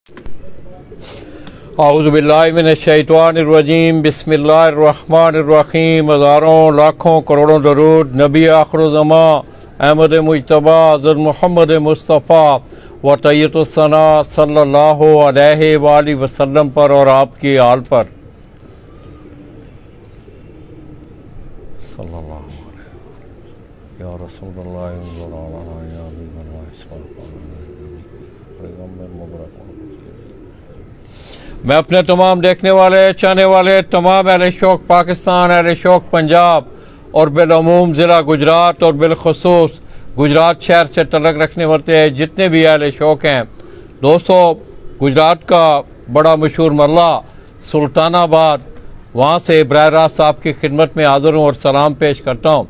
औज़ुबिल्लाहिमिनश्शैतानिर्रजीम बिस्मिल्लाहिर्रहमानिर्रहीम। हज़ारों लाखों करोड़ों दरूद नबी आखिरुज़्ज़मा अहमद मुज्तबा हज़रत मोहम्मद मुस्तफ़ा व तैय्यतुस्सना सल्लल्लाहु अलैहि वालैहि वसल्लम पर और आपकी आल पर सल्लल्लाहु अलैहि या रसूलल्लाह मैं अपने तमाम देखने वाले चाहने वाले तमाम अहले शौक़ पाकिस्तान, अहले शौक़ पंजाब और बिलअमूम ज़िला गुजरात और बिलखसूस गुजरात शहर से तल्लुक़ रखने वाले जितने भी अहले शौक़ हैं दोस्तों, गुजरात का बड़ा मशहूर महल्ला सुल्तानाबाद, वहाँ से बराह रास्त आपकी खिदमत में हाज़िर हूँ और सलाम पेश करता हूँ।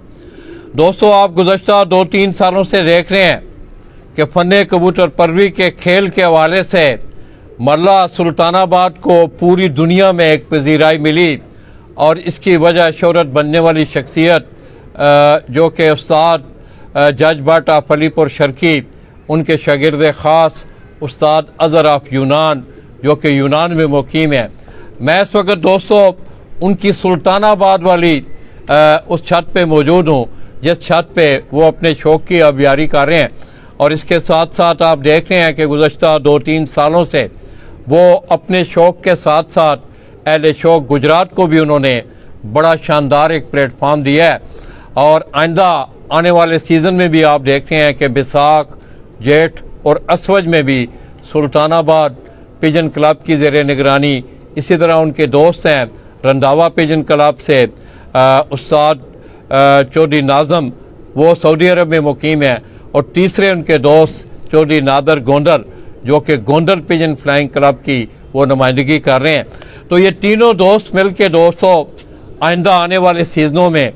दोस्तों, आप गुज़श्ता 2-3 सालों से देख रहे हैं कि फ़न कबूतर परवी के खेल के हवाले से महल्ला सुल्तानाबाद को पूरी दुनिया में एक पजीराई मिली और इसकी वजह शोहरत बनने वाली शख्सियत जो कि उस्ताद जज भट्ट ऑफ अलीपुर शर्की, उनके शागिर्द ख़ास उस्ताद अज़हर ऑफ यूनान जो कि यूनान में मुकीम है। मैं इस वक्त दोस्तों उनकी सुल्तानाबाद वाली उस छत पे मौजूद हूँ जिस छत पे वो अपने शौक़ की अबियारी कर रहे हैं और इसके साथ साथ आप देख रहे हैं कि गुज़श्ता 2-3 सालों से वो अपने शौक़ के साथ साथ अहले शौक़ गुजरात को भी उन्होंने बड़ा शानदार एक प्लेटफार्म दिया है और आइंदा आने वाले सीज़न में भी आप देख रहे हैं कि बैसाख, जेठ और असवज में भी सुल्तानाबाद पिजन क्लब की ज़ेर निगरानी, इसी तरह उनके दोस्त हैं रंधावा पिजन क्लब से उस्ताद चौधरी नाज़म, वो सऊदी अरब में मुकीम है और तीसरे उनके दोस्त चौधरी नादर गोंडल जो कि गोंडल पिजन फ्लाइंग क्लब की वो नुमाइंदगी कर रहे हैं। तो ये तीनों दोस्त मिल के दोस्तों आइंदा आने वाले सीज़नों में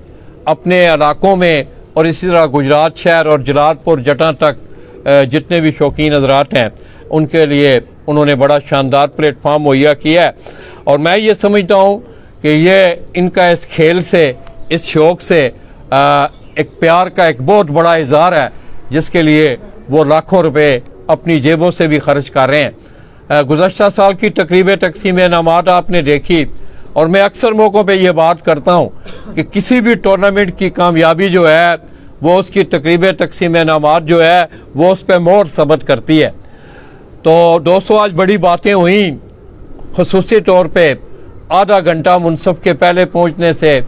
अपने इलाकों में और इसी तरह गुजरात शहर और जलालपुर जटा तक जितने भी शौकीन हज़रात हैं उनके लिए उन्होंने बड़ा शानदार प्लेटफार्म मुहैया किया है और मैं ये समझता हूँ कि ये इनका इस खेल से, इस शौक़ से एक प्यार का एक बहुत बड़ा इज़हार है जिसके लिए वो लाखों रुपए अपनी जेबों से भी खर्च कर रहे हैं। गुज़श्ता साल की तकरीब तकसीम इनामात आपने देखी और मैं अक्सर मौक़ों पे ये बात करता हूँ कि किसी भी टूर्नामेंट की कामयाबी जो है वो उसकी तकरीब तकसीम इनामात जो है वो उस पर मोहर सबत करती है। तो दोस्तों, आज बड़ी बातें हुई, ख़ुसूसी तौर पे आधा घंटा मुनसफ़ के पहले पहुँचने से,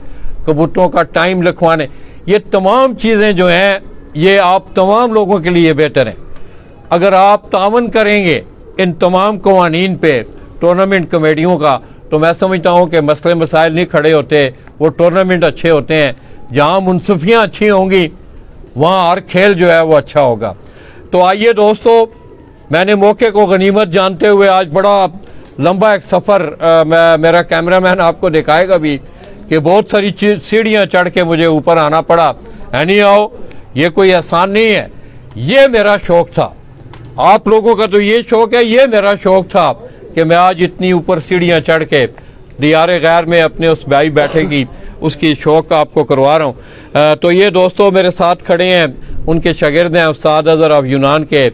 कबूतरों का टाइम लिखवाने, ये तमाम चीज़ें जो हैं ये आप तमाम लोगों के लिए बेहतर हैं। अगर आप तावन करेंगे इन तमाम कवानीन पे टूर्नामेंट कमेटियों का, तो मैं समझता हूँ कि मसले मसाइल नहीं खड़े होते, वो टूर्नामेंट अच्छे होते हैं। जहाँ मुनसफियाँ अच्छी होंगी वहाँ हर खेल जो है वो अच्छा होगा। तो आइए दोस्तों, मैंने मौके को गनीमत जानते हुए आज बड़ा लंबा एक सफ़र मेरा कैमरामैन आपको दिखाएगा भी कि बहुत सारी सीढ़ियाँ चढ़ के मुझे ऊपर आना पड़ा है। नहीं आओ, ये कोई आसान नहीं है। ये मेरा शौक़ था, आप लोगों का तो ये शौक़ है, ये मेरा शौक़ था कि मैं आज इतनी ऊपर सीढ़ियाँ चढ़ के दियारे गैर में अपने उस भाई बैठेगी उसकी शौक़ आपको करवा रहा हूँ। तो ये दोस्तों मेरे साथ खड़े हैं, उनके शागिर्द हैं उस्ताद अज़हर ऑफ यूनान के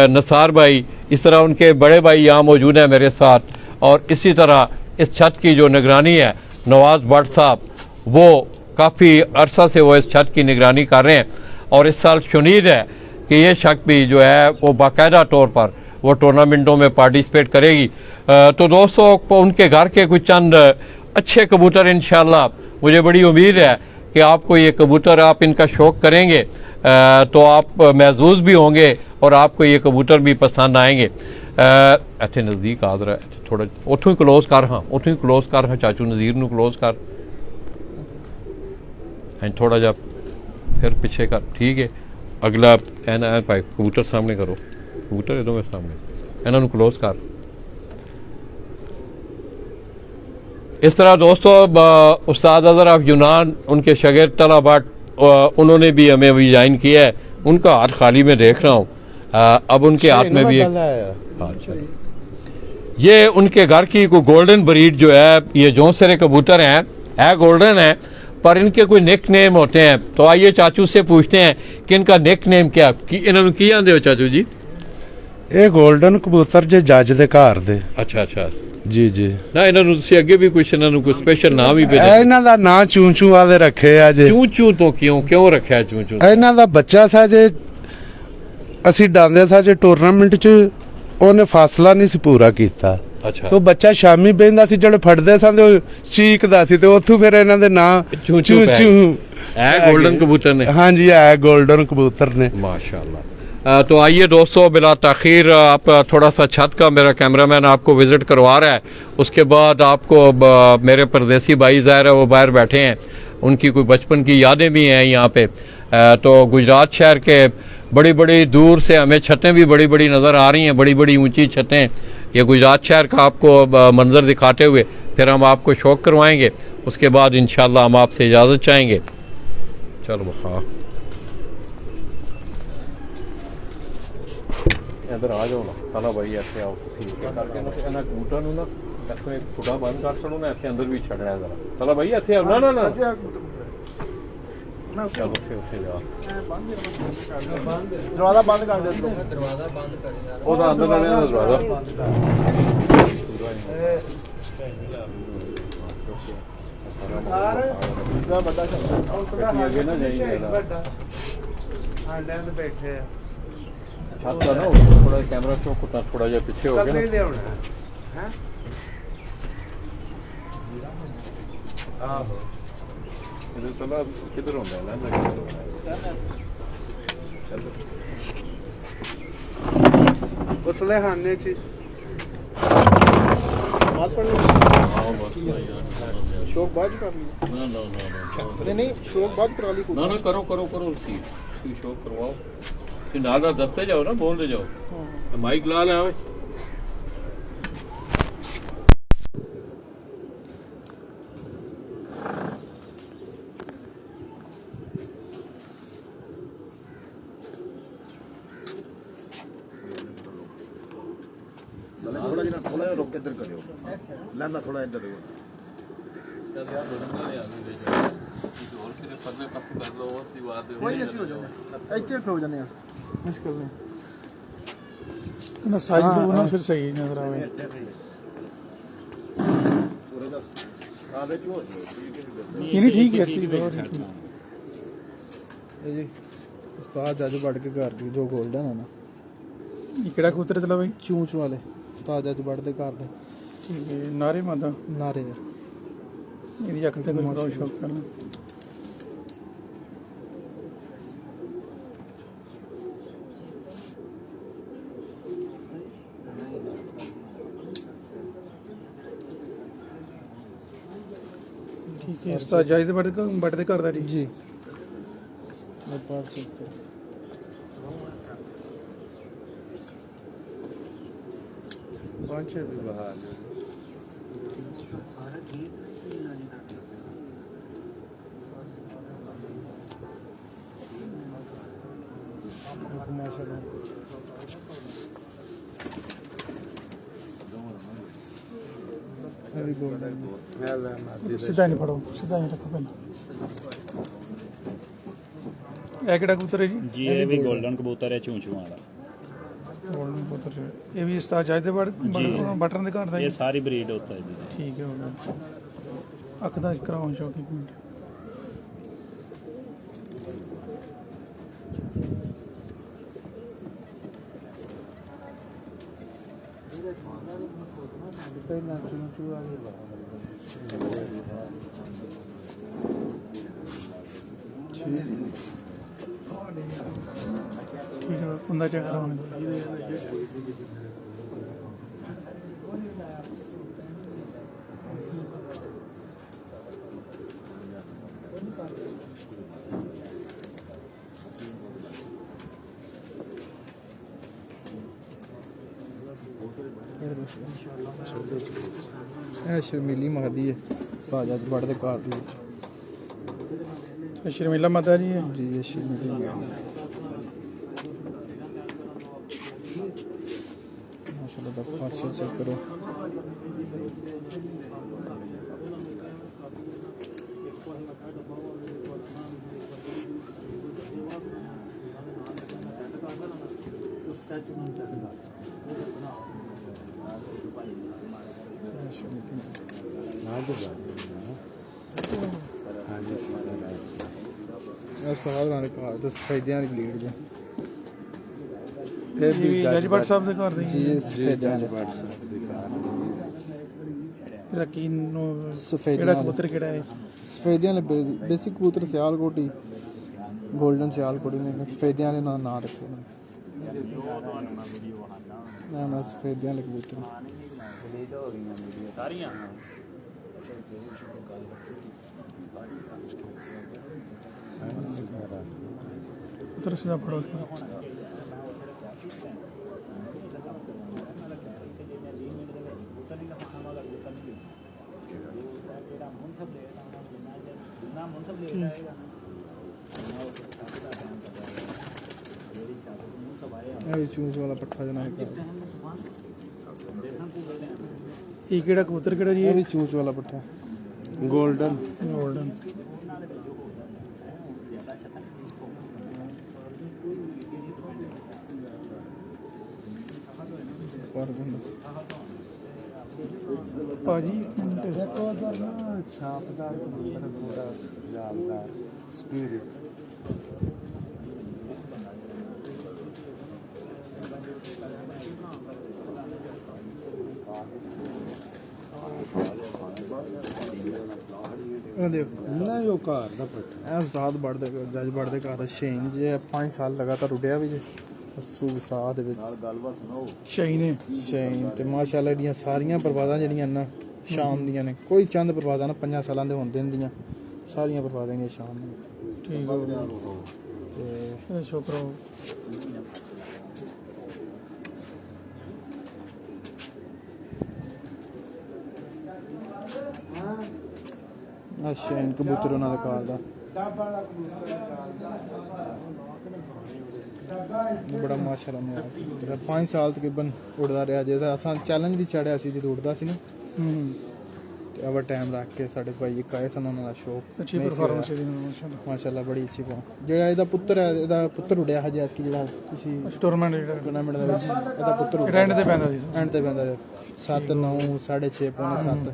नसार भाई, इस तरह उनके बड़े भाई यहाँ मौजूद हैं मेरे साथ और इसी तरह इस छत की जो निगरानी है नवाज़ भट्ट साहब, वो काफ़ी अरसा से वो इस छत की निगरानी कर रहे हैं और इस साल शुनीद है कि ये शख्स भी जो है वो बाकायदा तौर पर वो टूर्नामेंटों में पार्टिसिपेट करेगी। तो दोस्तों उनके घर के कुछ चंद अच्छे कबूतर इंशाल्लाह, मुझे बड़ी उम्मीद है कि आपको ये कबूतर, आप इनका शौक़ करेंगे तो आप महजूज़ भी होंगे और आपको ये कबूतर भी पसंद आएंगे। इतने नज़दीक आ रहा है, थोड़ा उठूँ ही क्लोज कर, हाँ उठूँ ही क्लोज कर, हाँ चाचू नज़ीर नू क्लोज कर, थोड़ा जा फिर पीछे कर, ठीक है। अगला एना भाई कबूतर सामने करो, कबूतर दो मेरे सामने, इन्होंने क्लोज कर। इस तरह दोस्तों उस्ताद अज़हर ऑफ यूनान, उनके शागिर्द तला भट्ट, उन्होंने भी हमें अभी ज्वाइन किया है। उनका हाथ खाली में देख रहा हूँ, अब उनके हाथ में भी अच्छा, ये उनके घर की कोई गोल्डन ब्रीड जो है, ये जो सारे कबूतर हैं गोल्डन है पर इनके कोई निक नेम होते हैं। तो आइए चाचू से पूछते हैं कि इनका निक नेम क्या, इन्होंने की आंदे हो चाचू जी? ਇਹ 골ਡਨ ਕਬੂਤਰ ਜੇ ਜੱਜ ਦੇ ਘਰ ਦੇ। ਅੱਛਾ ਅੱਛਾ ਜੀ ਜੀ। ਨਾ ਇਹਨਾਂ ਨੂੰ ਤੁਸੀਂ ਅੱਗੇ ਵੀ ਕੁਛ ਇਹਨਾਂ ਨੂੰ ਕੋਈ ਸਪੈਸ਼ਲ ਨਾਮ ਵੀ ਇਹ ਭੇਜਿਆ? ਇਹਨਾਂ ਦਾ ਨਾਂ ਚੂੰ ਚੂੰ ਵਾਲੇ ਰੱਖੇ ਆ ਜੇ। ਚੂੰ ਚੂੰ ਤੋਂ ਕਿਉਂ ਰੱਖਿਆ ਚੂੰ ਚੂੰ? ਇਹਨਾਂ ਦਾ ਬੱਚਾ ਸਾ ਜੇ ਅਸੀਂ ਡਾਂਦੇ ਸਾ ਜੇ ਟੂਰਨਾਮੈਂਟ 'ਚ ਉਹਨੇ ਫਾਸਲਾ ਨਹੀਂ ਸੀ ਪੂਰਾ ਕੀਤਾ। ਅੱਛਾ ਤੋ ਬੱਚਾ ਸ਼ਾਮੀ ਬਹਿੰਦਾ ਸੀ ਜਿਹੜੇ ਫੜਦੇ ਸਨ ਤੇ ਉਹ ਚੀਕਦਾ ਸੀ ਤੇ ਉੱਥੋਂ ਫਿਰ ਇਹਨਾਂ ਦੇ ਨਾਂ ਚੂੰ ਚੂੰ ਪੈ ਚੂੰ। ਇਹ गोल्डन कबूतर ने? हाँ जी, है गोल्डन कबूतर ने। माशाल्लाह। तो आइए दोस्तों, बिला ताखीर आप थोड़ा सा छत का मेरा कैमरामैन आपको विज़िट करवा रहा है। उसके बाद आपको मेरे परदेसी भाई ज़ाहिर है वो बाहर बैठे हैं, उनकी कोई बचपन की यादें भी हैं यहाँ पे। तो गुजरात शहर के बड़ी बड़ी दूर से हमें छतें भी बड़ी बड़ी नज़र आ रही हैं, बड़ी बड़ी ऊंची छतें। ये गुजरात शहर का आपको मंजर दिखाते हुए फिर हम आपको शौक करवाएंगे। उसके बाद इंशाल्लाह हम आपसे इजाज़त चाहेंगे। चलो हाँ, इधर आ जाओ ना ताला भाई, ऐसे आओ करके ना ਇਹਨਾਂ ਕਬੂਤਰਾਂ ਨੂੰ ਨਾ ਇੱਥੋਂ ਇੱਕ ਖੁੱਡਾ ਬੰਦ ਕਰ ਛੱਡੋ ਨਾ, ਇੱਥੇ ਅੰਦਰ ਵੀ ਛੱਡਣਾ ਹੈ ਜ਼ਰਾ। ਤਾਲਾ ਭਾਈ ਇੱਥੇ ਆਓ। ਨਾ ਨਾ ਨਾ ਚਲੋ ਉੱਥੇ ਜਾ, ਦਰਵਾਜ਼ਾ ਬੰਦ ਕਰ ਦੇ। ਉਹਦਾ ਅੰਦਰ ਵਾਲੇ ਦਾ ਦਰਵਾਜ਼ਾ ਸਾਰ ਦਾ ਵੱਡਾ ਸ਼ਬਦ ਉਹ ਥੋੜਾ ਅੱਗੇ ਨਾ ਜਾਈਏ ਵੱਡਾ ਆਂਡਿਆਂ ਤੇ ਬੈਠੇ ਆ। छत का ना थोड़ा कैमरा चौक थोड़ा जा पीछे हो गया ਨਹੀਂ ना। ਲਿਆਉਣਾ ਹੈ ਆਹੋ। इधर चला किधर होता है ना? ਉਤਲੇ ਖਾਨੇ ਚ ਬਾਤ ਪੜਨੀ। हाँ बस यार, ਸ਼ੋਕ ਬਾਅਦ ਕਰ ਲਈ। ना ना ना ना ਨਹੀਂ ਸ਼ੋਕ ਬਾਅਦ ਕਰਾ ਲਈ। ना ना करो करो करो उसकी शो करवाओ। फिर नाल दसते जाओ ना, बोलते जाओ। माइक ला ले। ਥੋੜਾ ਰੁਕ ਕੇ ਇੱਧਰ ਕਰਿਓ। ਲੈਣਾ ਥੋੜਾ ਇੱਧਰ ਦਿਓ। ਕੋਈ ਨਹੀਂ, ਅਸੀਂ ਹੋ ਜਾਣਾ ਇੱਥੇ ਖੋ ਜਾਂਦੇ ਆ, ਮੁਸ਼ਕਿਲ ਨਹੀਂ। ना साइज दो ना, फिर सही नजर आवे। ये नहीं ठीक है, इसकी बहुत ठीक है। ਇਹ ਜੀ ਉਸਤਾਦ ਜੱਜ ਵੜ ਕੇ ਘਰ ਦੀ ਜੋ 골ਡਨ ਹੈ ਨਾ, ये केड़ा कबूतर चला भाई? ਚੂੰ ਚੂੰ ਵਾਲੇ ਉਸਤਾਦ ਜੱਜ ਵੜ ਦੇ ਘਰ ਦੇ ठीक है, नारे मादा ਨਾਰੇ। ये अकल तक बहुत शौक करना। ठीक है, उस्ताद जायज़ बढ़ते कर दा जी। ਜੀ ਮੈਂ ਪਾਰ सकते पहुंचे भी बाहर। सीधा नहीं पढ़ो, सीधा नहीं रखो पहले। ਇਹ ਕਿਹੜਾ ਕਬੂਤਰ ਹੈ ਜੀ? ਜੀ ਇਹ ਵੀ 골ਡਨ ਕਬੂਤਰ ਹੈ ਚੂੰ-ਚੂੰ ਵਾਲਾ। ਗੋਲਡਨ ਕਬੂਤਰ ਹੈ। ਇਹ ਵੀ ਉਸਤਾਦ ਜਾਇਜ਼ ਦੇ ਬਟਨ ਦੇ ਘਰ ਦਾ ये ਜੀ? सारी ब्रीड होता है जी। ਠੀਕ ਹੈ, ਹੋ ਗਿਆ। ਅੱਖ ਦਾ ਕਰਾਉਂ ਸ਼ੌਕ ਇੱਕ ਮਿੰਟ। ठीक है, कुंदा चेक कराने ਇਹ ਸ਼ਰਮੀਲੀ ਮਹਦੀ ਹੈ ਉਸਤਾਦ ਜੱਜ ਵੜ ਦੇ ਘਰ ਦੀ। शर्मिला माता जी है ਜੀ ਇਹ ਸ਼ਰਮੀਲੀ ਮਹਦੀ ਮਾਸ਼ਾਅੱਲਾ ਦਾ ਫਾਰਸੀ ਚੈੱਕ ਕਰੋ। ਉਸਤਾਦ ਹੋਰਾਂ ਦੇ ਘਰ ਤੇ ਸਫੈਦਿਆਂ ਦੀ ਬਲੀਡ ਜੇ ਇਹ ਵੀ ਜੱਜ ਭੱਟ ਸਾਹਿਬ ਦੇ ਘਰ ਦੇ ਜੀ ਸਫੈਦਿਆਂ ਦੇ ਰੱਕੀ ਨੂੰ ਸਫੈਦਿਆਂ ਕਿਹੜਾ ਕਬੂਤਰ ਕਿਹੜਾ ਹੈ ਸਫੈਦਿਆਂ ਦੇ ਬੇਸਿਕ ਕਬੂਤਰ ਸਿਆਲਕੋਟੀ ਗੋਲਡਨ ਸਿਆਲਕੋਟੀ ਨੇ ਸਫੈਦਿਆਂ ਦੇ ਨਾਂ ਰੱਖੇ ਨੇ ਨਾ ਸਫੈਦਿਆਂ ਦੇ ਕਬੂਤਰ ਸਾਰੀਆਂ ਕਬੂਤਰ ਸਿੱਧਾ ਫੜੋ ਇਹ ਵੀ ਚੂਸ ਵਾਲਾ ਪੱਠਾ ਜਨਾ ਇਹ ਕਿਹੜਾ ਕਬੂਤਰ ਕਿਹੜਾ ਜੀ ਇਹ ਵੀ ਚੂਸ ਵਾਲਾ ਪੱਠਾ ਗੋਲਡਨ ਗੋਲਡਨ ਪਰ ਭਾਜੀ ਛਾਪਦਾਰ ਕਬੂਤਰ ਪੂਰਾ ਜਾਲਦਾਰ ਸਪਿਰਿਟ ਉਹ ਦੇਖੋ ਨਾ ਇਹ ਘਰ ਦਾ ਪੱਠਾ ਇਹ ਉਸਤਾਦ ਬੜਦੇ ਜੱਜ ਬੜਦੇ ਘਰ ਦਾ ਸ਼ੇਨ ਜੇ 5 ਸਾਲ ਲਗਾਤਾਰ ਉੱਡਿਆ ਵੀ ਜੇ ਸੂ ਸਾਹ ਦੇ ਵਿੱਚ ਸ਼ਾਹੀ ਨੇ ਸ਼ੇਨ ਤੇ ਮਾਸ਼ਾਅੱਲਾ ਦੀਆਂ ਸਾਰੀਆਂ ਬਰਬਾਦਾਂ ਜਿਹੜੀਆਂ ਨਾ ਸ਼ਾਮ ਦੀਆਂ ਨੇ ਕੋਈ ਚੰਦ ਬਰਬਾਦਾਂ ਨਾ 5 ਸਾਲਾਂ ਦੇ ਹੁੰਦੇ ਦੀਆਂ ਸਾਰੀਆਂ ਬਰਬਾਦਾਂ ਦੀਆਂ ਸ਼ਾਮ ਦੀਆਂ ਠੀਕ ਹੋ ਗਿਆ ਤੇ ਇਹ ਸ਼ੋਕਰੋ ਆ ਸ਼ੇਨ ਕਬੂਤਰ ਉਹਨਾਂ ਦਾ ਕਾਰ ਦਾ ਬੜਾ ਮਾਸ਼ਾਅੱਲਾ ਮੇਰਾ ਕਬੂਤਰ 5 ਸਾਲ ਤਕਰੀਬਨ ਉੱਡਦਾ ਰਿਹਾ ਜਿਹਦਾ ਅਸਾਂ ਚੈਲੰਜ ਵੀ ਚੜਿਆ ਸੀ ਜਦੋਂ ਉੱਡਦਾ ਸੀ ਨਾ ਤੇ ਆਵਰ ਟਾਈਮ ਰੱਖ ਕੇ ਸਾਡੇ ਭਾਈ ਇੱਕ ਆਏ ਸਨ ਉਹਨਾਂ ਦਾ ਸ਼ੌਕ ਅੱਛੀ ਪਰਫਾਰਮੈਂਸ ਹੈ ਮਾਸ਼ਾਅੱਲਾ ਮਾਸ਼ਾਅੱਲਾ ਬੜੀ ਅੱਛੀ ਬਾਤ ਜਿਹੜਾ ਇਹਦਾ ਪੁੱਤਰ ਹੈ ਇਹਦਾ ਪੁੱਤਰ ਉੱਡਿਆ ਹਜੇ ਐਤਕੀ ਜਿਹੜਾ ਤੁਸੀਂ ਟੂਰਨਾਮੈਂਟ ਜਿਹੜਾ ਟੂਰਨਾਮੈਂਟ ਦੇ ਵਿੱਚ ਇਹਦਾ ਪੁੱਤਰ ਉੱਡਿਆ ਰੈਂਡ ਤੇ ਪੈਂਦਾ ਸੀ ਐਂਡ ਤੇ ਪੈਂਦਾ ਰਿਹਾ 7 9 6:30 ਪੌਣੇ 7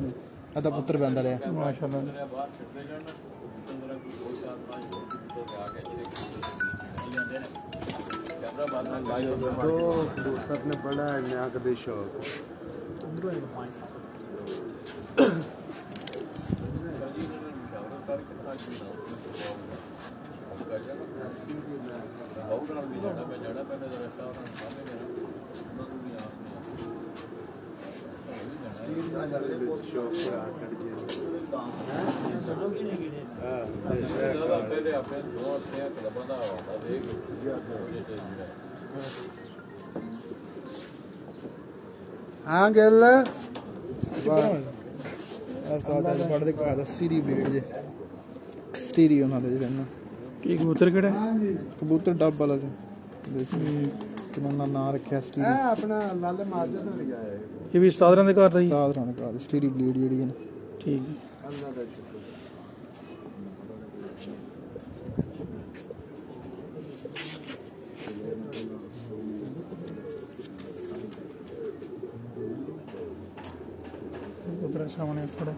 ਇਹਦਾ ਪੁੱਤਰ ਪੈਂਦਾ ਰਿਹਾ ਮਾਸ਼ਾਅੱਲਾ दोस्त ने पढ़ा है यहाँ का भी शौक हाँ गल ਉਸਤਾਦ ਅੱਜ ਪੜ੍ਹਦੇ ਘਰ ਦਾ ਸਟੀਰੀ ਬਲੇਡ ਜੇ ਸਟੀਰੀ ਉਹਨਾਂ ਦੇ ਜਿਹੜੇ ਨਾ ਕੀ ਕਬੂਤਰ ਕਿਹੜਾ ਕਬੂਤਰ ਡੱਬ ਵਾਲਾ ਸੀ ਬੇਸਿਕ ਉਹਨਾਂ ਦਾ ਨਾਂ ਰੱਖਿਆ ਸਟੀਰੀ अपना लाल माजद में गया है ਇਹ ਵੀ ਉਸਤਾਦਰਾਂ ਦੇ ਘਰ ਦਾ ਹੀ ਉਸਤਾਦ ਹੋਰਾਂ ਦੇ ਘਰ ਦੀ ਸਟੀਰੀ ਬਲੇਡ ਜਿਹੜੀ ਹੈ ਨਾ ਠੀਕ ਹੈ अल्लाह का शुक्र ਕਬੂਤਰ ਸਾਹਮਣੇ ਖੜਾ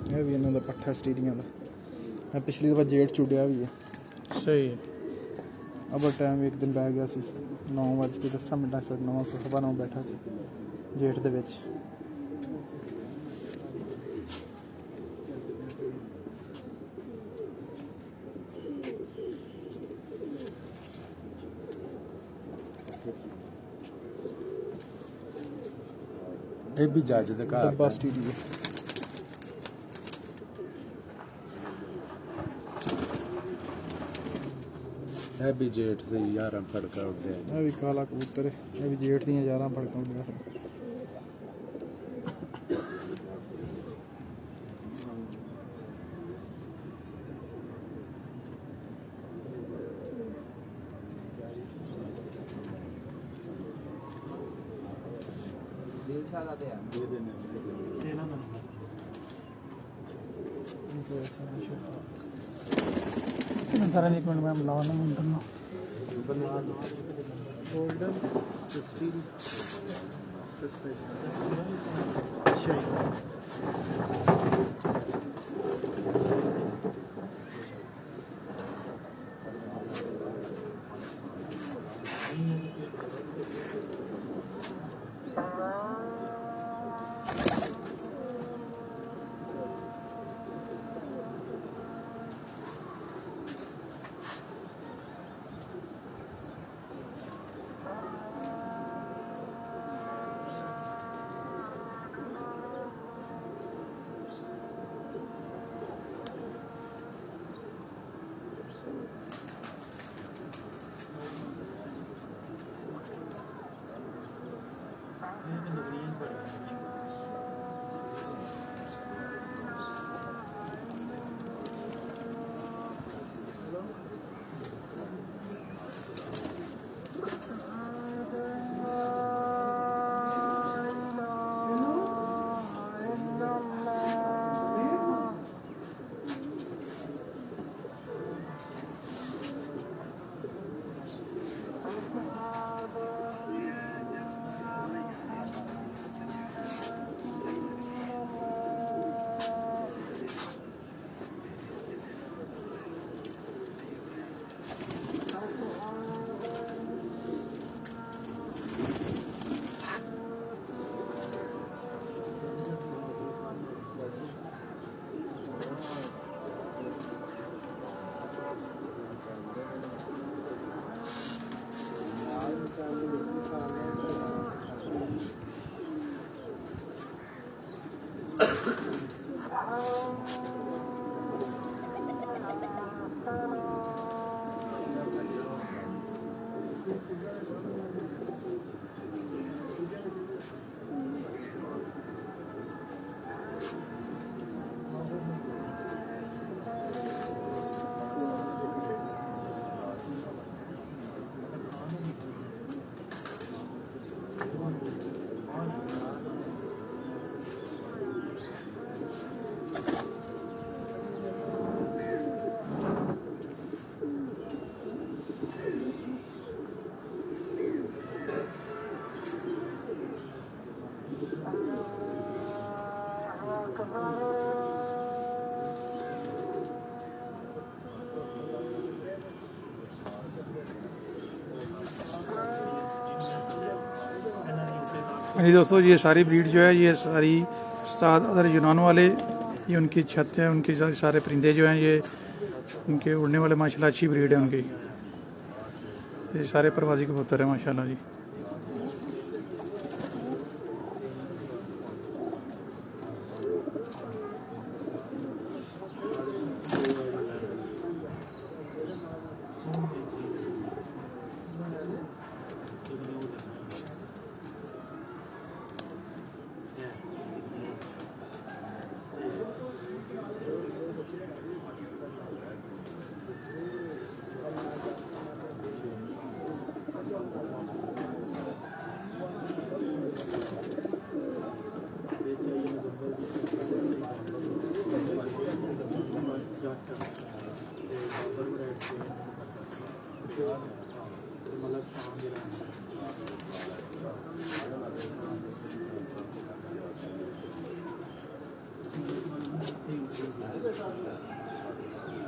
ਇਹ ਵੀ ਇਹਨਾਂ ਦਾ ਪੱਠਾ ਸਟੀਰੀਆਂ ਦਾ ਮੈਂ ਪਿਛਲੀ ਦਫਾ ਜੇਠ ਚੁੱਡਿਆ ਵੀ ਹੈ ਸਹੀ ਹੈ ਅਬਰ ਟਾਈਮ ਇੱਕ ਦਿਨ ਬਹਿ ਗਿਆ ਸੀ 9:10 ਤੱਕ 9 ਸਵਾ 9 ਬੈਠਾ ਸੀ ਜੇਠ ਦੇ ਵਿੱਚ ਇਹ ਵੀ ਜੱਜ ਦੇ ਘਰ ਡੱਬਾ ਸਟੀਰੀ ਹੈ ਇਹ ਵੀ ਜੇਠ ਦੇ ਯਾਰਾਂ ਫੜਕਾ ਉੱਡਿਆ ਇਹ ਵੀ ਕਾਲਾ ਕਬੂਤਰ ਹੈ ਇਹ ਵੀ ਜੇਠ ਦੀਆਂ ਯਾਰਾਂ ਫੜਕਾਂ ਹੁੰਦੀਆਂ ਸਨ सारा एक मिनट में बुला ना इंटरना गोल्डन स्टील जी दोस्तों, ये सारी ब्रीड जो है ये सारी सात अदर यूनान वाले, ये उनकी छत है, उनके सारे परिंदे जो हैं ये उनके उड़ने वाले माशाल्लाह अच्छी ब्रीड है उनकी। ये सारे प्रवासी कबूतर हैं माशाल्लाह जी।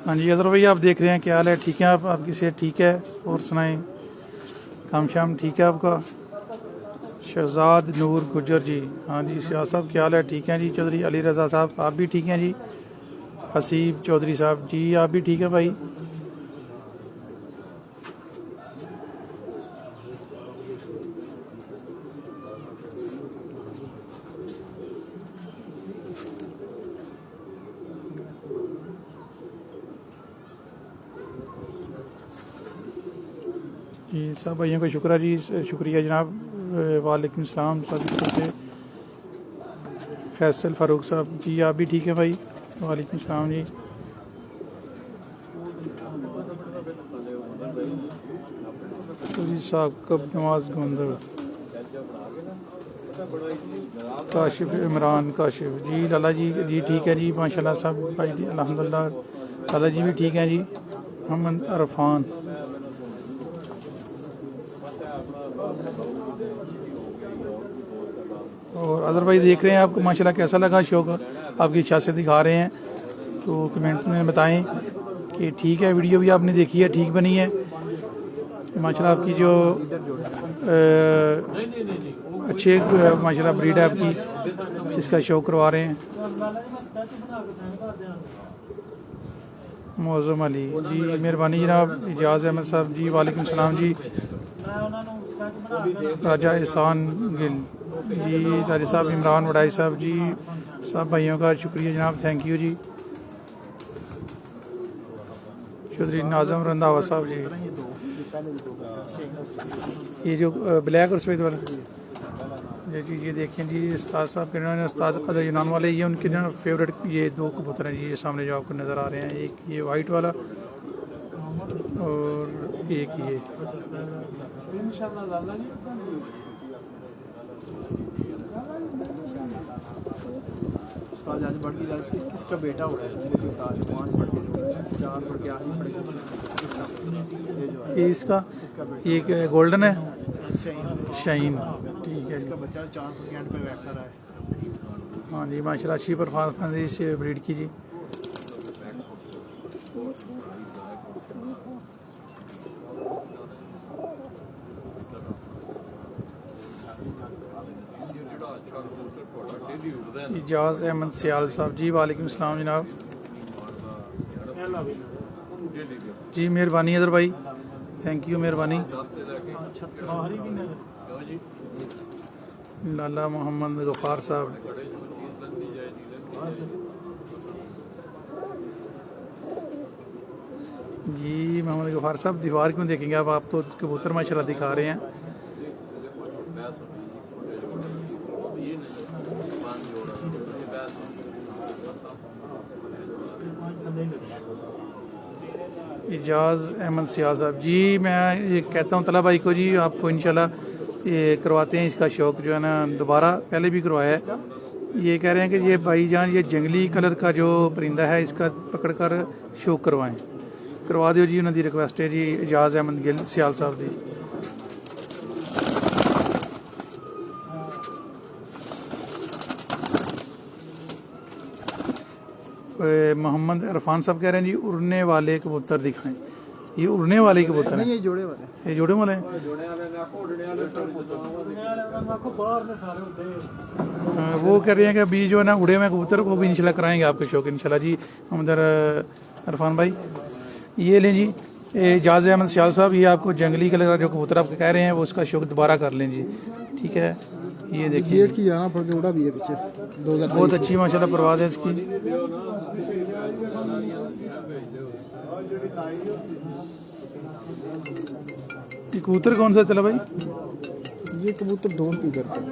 हाँ जी अजहर भाई, आप देख रहे हैं क्या हाल है? ठीक है आप? आपकी सेहत ठीक है? और सुनाएं, काम शाम ठीक है आपका? शहजाद नूर गुजर जी, हाँ जी शाह साहब क्या हाल है? ठीक है जी। चौधरी अली रज़ा साहब आप भी ठीक हैं जी? हसीब चौधरी साहब जी आप भी ठीक है भाई? जी सब भाइयों को शुक्रिया जी, शुक्रिया जनाब। वालेकुम सलाम सभी से। फैसल फ़ारूक साहब जी आप भी ठीक है भाई? वालेकुम सलाम जी। तो जी साहब कब नमाज गोंदर काशिफ इमरान काशिफ जी, लाला जी ठीक है जी माशाल्लाह सब भाई जी अल्हम्दुलिल्लाह। लाला जी भी ठीक हैं जी। मोहम्मद अरफान और अजहर भाई देख रहे हैं, आपको माशाल्लाह कैसा लगा शौक, आपकी इच्छा से दिखा रहे हैं तो कमेंट में बताएं कि ठीक है। वीडियो भी आपने देखी है, ठीक बनी है माशाल्लाह। आपकी जो अच्छे माशाल्लाह ब्रीड है आपकी, इसका शौक करवा रहे हैं। मौज़म अली जी मेहरबानी जनाब। इजाज़ अहमद साहब जी वालेकुम सलाम जी। राजा एहसान गिल जी, राजा साहब, इमरान वडाई साहब जी, सब भाइयों का शुक्रिया जनाब, थैंक यू जी। चौधरी नाजम रंधावा साहब जी, ये जो ब्लैक और सफ़ेद वाला जी ये देखें जी, उस्ताद साहब के ना उस्ताद अदर यूनान वाले, ये उनके ना फेवरेट ये दो कबूतर हैं जी, ये सामने जो आपको नज़र आ रहे हैं, एक ये वाइट वाला और एक ये। उस्ताद आज बढ़ गई जाती है, किसका बेटा हो रहा है उस्ताद 5 बढ़ गई, 4 बढ़ के आगे बढ़ गई। ये इसका एक गोल्डन है शाइन, ठीक है जी। इसका बच्चा 4 फुट के एंड पे बैठता रहा है। हाँ जी माशाल्लाह अच्छी परफॉर्मेंस इस ब्रीड की जी। इजाज़ अहमद सियाल साहब जी वालेकुम सलाम जनाब जी, मेहरबानी अदर भाई, थैंक यू मेहरबानी। लाला मोहम्मद गफ़ार साहब जी, मोहम्मद गफ़ार साहब दीवार क्यों देखेंगे आप, आपको कबूतर माशाल्लाह दिखा रहे हैं। इजाज़ अहमद सियाल साहब जी, मैं ये कहता हूँ तला भाई को जी, आपको इंशाल्लाह ये करवाते हैं इसका शौक जो है ना दोबारा, पहले भी करवाया है। ये कह रहे हैं कि ये भाईजान ये जंगली कलर का जो परिंदा है इसका पकड़ कर शौक करवाएं, करवा दो जी, उन्होंने रिक्वेस्ट है जी। इजाज़ अहमद गिल सियाल साहब जी। मोहम्मद इरफान साहब कह रहे हैं जी उड़ने वाले कबूतर दिखाएं। ये उड़ने वाले कबूतर हैं, ये जोड़े वाले, ये जोड़े वाले हैं। वो कह रहे हैं कि अभी जो है ना उड़े हुए कबूतर को भी इंशाल्लाह कराएंगे आपके शौक इंशाल्लाह जी। मोहम्मद इरफान भाई ये लें जी। इजाज़ अहमद सियाल साहब, ये आपको जंगली कलर का जो कबूतर आप कह रहे हैं वो उसका शौक दोबारा कर लें जी, ठीक है। ये देखिए गेट की जाना पड़ के उड़ा भी है पीछे 2000। बहुत अच्छी माशाल्लाह परवाज़ है इसकी। ये कबूतर कौन सा चला भाई? ये कबूतर ढोल की करते हैं।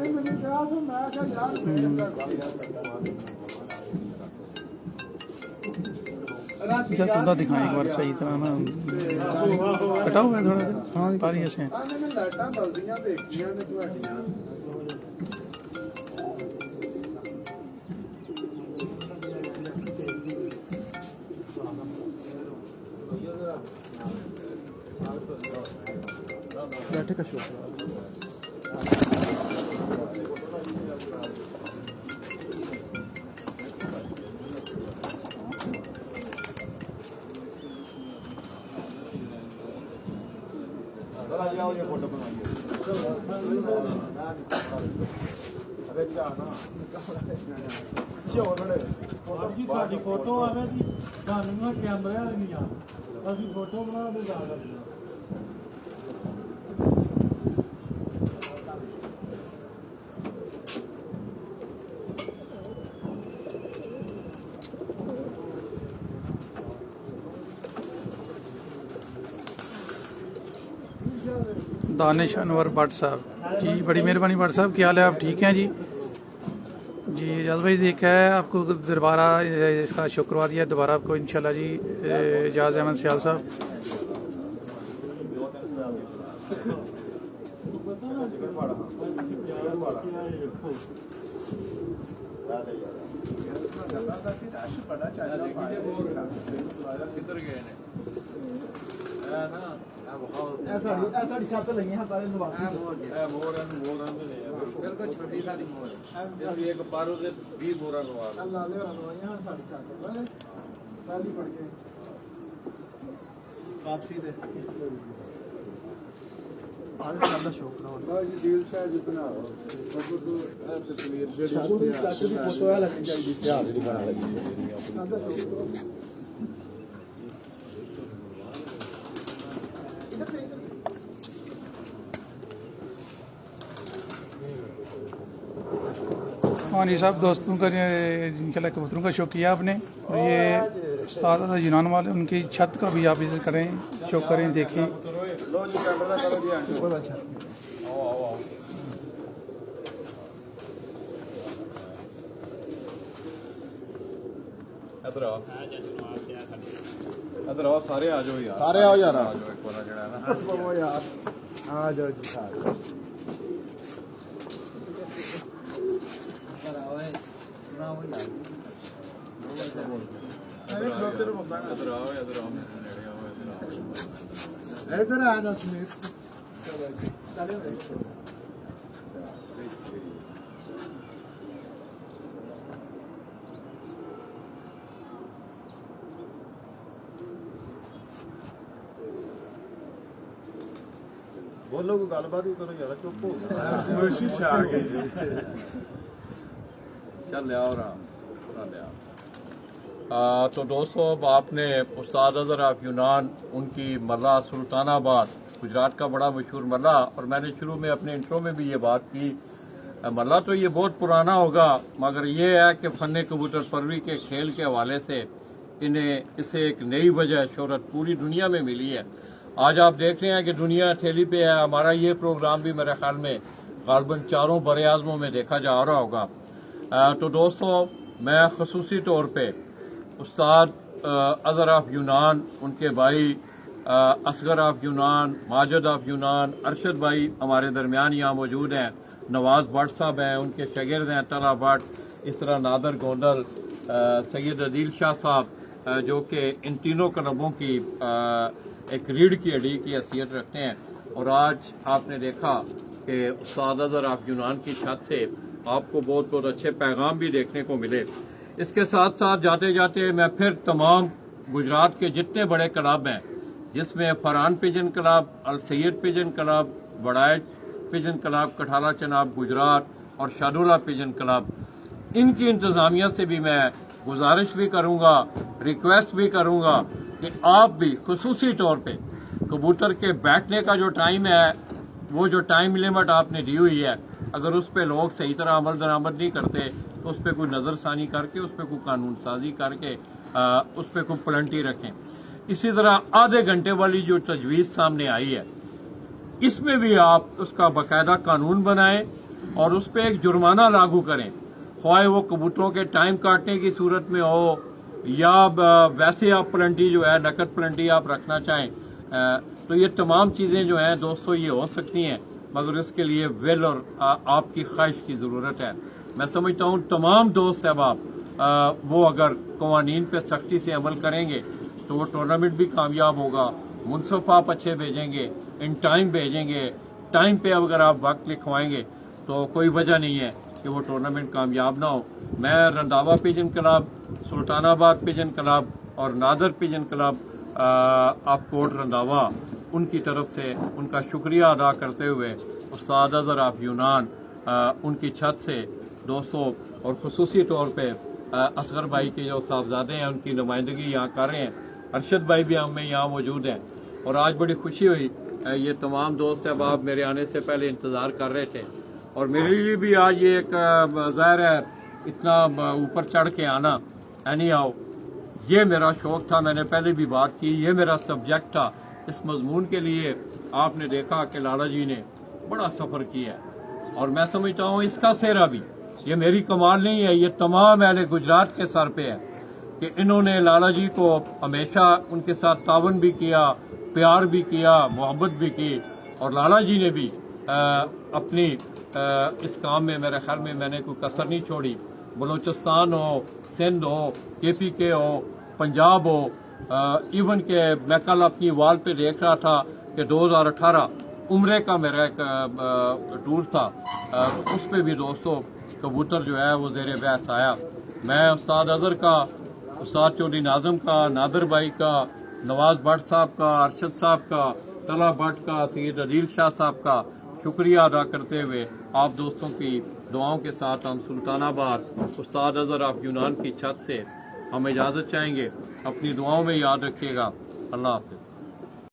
तुमदा दिखाएं एक बार सही तरह ना, कटा हुआ है थोड़ा सा। हाँ तारियां से बैठे का शौक फोटो ਸਾਡੀ ਫੋਟੋ ਆਵੇ ਜੀ, ਸਾਨੂੰ ਨਾ ਕੈਮਰੇ ਵਾਲੀਆਂ ਅਸੀਂ ਫੋਟੋ ਬਣਾ ਕੇ ਜਾ ਸਕਦੇ ਹਾਂ। दानिश अनवर भट्ट साहब जी, बड़ी मेहरबानी भट्ट साहब, क्या हाल है, आप ठीक हैं जी? जी इजाज़ भाई देखा है आपको दोबारा इसका शौक करवा दिया दोबारा आपको इंशाल्लाह जी। इजाज़ अहमद सियाल साहब किधर गए ने ਸਾਡੀ ਛੱਤ ਲਈਆਂ ਪਰ ਲਵਾਤੀ बिल्कुल छोटी सारी मोर है एक बारू से 20 मोरा लगा ਲਾ ਲਿਓ ਲਵਾਈਆਂ ਸਾਡੀ ਛੱਤ ਪਹਿਲੀ ਪੜ ਕੇ ਵਾਪਸੀ ਦੇ ਆਹ ਦਾ ਸ਼ੌਕ ਨਾ ਲਓ ਜੀ ਦਿਲ ਸ਼ਾਹ ਜਿਤਨਾ ਸਭ ਤੋਂ ਇਹ ਤਸਵੀਰ ਜਿਹੜੀ ਚੱਕ ਦੀ ਫੋਟੋ ਆ ਲੱਗਣੀ ਚਾਹੀਦੀ ਸੀ ਆ ਜਿਹੜੀ ਬਣਾ ਲੱਗੀ हाँ जी साहब, दोस्तों का जिनके कबूतरों का शौक किया आपने, और ये उस्ताद यूनान वाले उनकी छत का भी आप विजिट करें, शौक करें, देखें। ਲਓ ਜੀ ਕੈਮਰਾ ਕਰੋ ਜੀ आंटी ਬਹੁਤ ਅੱਛਾ इधर आओ इधर आओ सारे आ जाओ यार ਸਾਰੇ ਆਓ ਯਾਰ आ जाओ एक बार जड़ा ना ਉਹ ਯਾਰ ਆ ਜਾਓ ਜੀ ਸਾਰੇ इधर आओ इधर आओ नेड़े आओ इधर आओ ਇਧਰ ਆ ਜਾ ਸਮੀਤ ਬੋਲੋ ਕੋਈ ਗੱਲਬਾਤ ਵੀ ਕਰੋ ਯਾਰ ਚੁੱਪ ਹੋ ਖੁਸ਼ੀ ਛਾ ਗਈ चल ले आओ रहा ले आओ तो दोस्तों अब आपने उस्ताद अज़हर यूनान उनकी मल्ला सुल्तानाबाद गुजरात का बड़ा मशहूर मल्ला, और मैंने शुरू में अपने इंट्रो में भी ये बात की, मल्ला तो ये बहुत पुराना होगा मगर ये है कि फ़न कबूतर परवी के खेल के हवाले से इन्हें इसे एक नई वजह शोहरत पूरी दुनिया में मिली है। आज आप देख रहे हैं कि दुनिया ठेली पे है। हमारा ये प्रोग्राम भी मेरे ख्याल में गालबन चारों बड़े आज़मों में देखा जा रहा होगा। तो दोस्तों मैं ख़ुसूसी तौर पे उस्ताद अज़हर यूनान, उनके भाई असगर यूनान, माजिद यूनान, अरशद भाई हमारे दरमियान यहाँ मौजूद हैं, नवाज़ भट्ट साहब हैं, उनके शागिर्द हैं तला भट्ट, इस तरह नादर गोंदल, सैयद अदील शाह साहब जो कि इन तीनों क्लबों की एक रीढ़ की हड्डी की हैसियत रखते हैं। और आज आपने देखा कि उस्ताद अज़हर यूनान की छत से आपको बहुत बहुत अच्छे पैगाम भी देखने को मिले। इसके साथ साथ जाते जाते मैं फिर तमाम गुजरात के जितने बड़े क्लब हैं, जिसमें फरहान पिजन क्लब, अल Syed pigeon club, बड़ाइच pigeon club, कठाला Chenab Gujarat और शादुल्ला पिजन क्लब, इनकी इंतज़ामिया से भी मैं गुजारिश भी करूँगा, रिक्वेस्ट भी करूँगा कि आप भी खुसूसी तौर पे कबूतर के बैठने का जो टाइम है, वो जो टाइम लिमिट आपने दी हुई है, अगर उस पर लोग सही तरह अमल दरामद नहीं करते तो उस पर कोई नज़रसानी करके, उस पर कोई कानून साजी करके उस पर कोई प्लंटी रखें। इसी तरह आधे घंटे वाली जो तजवीज़ सामने आई है, इसमें भी आप उसका बाकायदा कानून बनाएं और उस पर एक जुर्माना लागू करें, ख्वाह वो कबूतरों के टाइम काटने की सूरत में हो या वैसे आप प्लंटी जो है नकद प्लंटी आप रखना चाहें, तो ये तमाम चीज़ें जो हैं दोस्तों ये हो सकती हैं, मगर इसके लिए विल और आपकी ख्वाहिश की ज़रूरत है। मैं समझता हूँ तमाम दोस्त अहबाब वो अगर कवानीन पे सख्ती से अमल करेंगे तो वो टूर्नामेंट भी कामयाब होगा, मुनसफ आप अच्छे भेजेंगे, इन टाइम भेजेंगे, टाइम पे अगर आप वक्त लिखवाएंगे तो कोई वजह नहीं है कि वो टूर्नामेंट कामयाब ना हो। मैं Randhawa pigeon club, Sultanabad pigeon club और नादर pigeon club of court Randhawa, उनकी तरफ से उनका शुक्रिया अदा करते हुए उस्ताद अज़हर यूनान उनकी छत से दोस्तों और ख़ुसूसी तौर पे असगर भाई के जो साहबजादे हैं उनकी नुमाइंदगी यहाँ कर रहे हैं, अरशद भाई भी हमें यहाँ मौजूद हैं। और आज बड़ी खुशी हुई, ये तमाम दोस्त अहबाब मेरे आने से पहले इंतज़ार कर रहे थे और मेरे लिए भी आज ये एक ज़ाहिर है इतना ऊपर चढ़ के आना, एनी आओ, ये मेरा शौक़ था, मैंने पहले भी बात की, ये मेरा सब्जेक्ट था। इस मजमून के लिए आपने देखा कि लाला जी ने बड़ा सफ़र किया है और मैं समझता हूँ इसका सेहरा भी, ये मेरी कमाल नहीं है, ये तमाम अहले गुजरात के सर पे है कि इन्होंने लाला जी को हमेशा उनके साथ तावन भी किया, प्यार भी किया, मोहब्बत भी की, और लाला जी ने भी अपनी इस काम में मेरे ख्याल में मैंने कोई कसर नहीं छोड़ी। बलूचिस्तान हो, सिंध हो, KPK हो, पंजाब हो, इवन के मैं कल अपनी वॉल पे देख रहा था कि 2018 उम्रे का मेरा एक टूर था, उस पे भी दोस्तों कबूतर जो है वो ज़ेर बहस आया। मैं उस्ताद अज़हर का, उस्ताद चौधरी नाज़म का, नादर भाई का, नवाज भट्ट साहब का, अरशद साहब का, तला भट्ट का, सैयद अदील शाह साहब का शुक्रिया अदा करते हुए आप दोस्तों की दुआओं के साथ हम सुल्तानाबाद उस्ताद अज़हर ऑफ यूनान की छत से हम इजाज़त चाहेंगे। अपनी दुआओं में याद रखिएगा। अल्लाह हाफ़िज़।